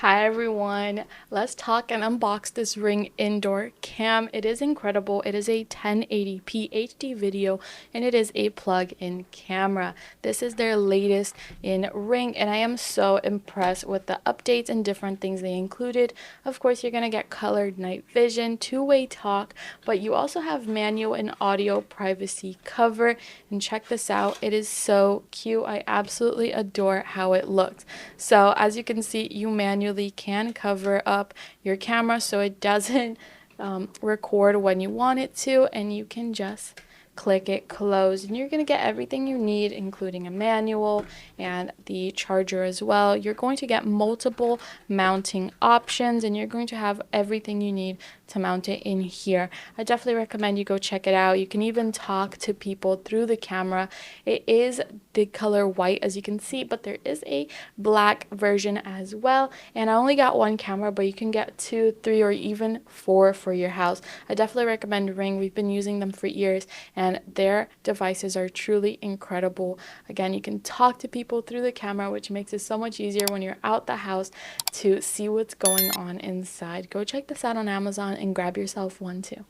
Hi everyone, let's talk and unbox this Ring indoor cam. It is incredible. It is a 1080p HD video and it is a plug-in camera. This is their latest in Ring and I am so impressed with the updates and different things they included. Of course, you're going to get colored night vision, two-way talk, but you also have manual and audio privacy cover. And check this out, it is so cute. I absolutely adore how it looks. So as you can see, you manually can cover up your camera so it doesn't record when you want it to, and you can just click it close and you're going to get everything you need, including a manual and the charger as well. You're going to get multiple mounting options and you're going to have everything you need to mount it in here. I definitely recommend you go check it out. You can even talk to people through the camera. It is the color white, as you can see, but there is a black version as well. And I only got one camera, but you can get 2, 3, or even 4 for your house. I definitely recommend Ring. We've been using them for years and their devices are truly incredible. Again, you can talk to people through the camera, which makes it so much easier when you're out the house to see what's going on inside. Go check this out on Amazon and grab yourself one too.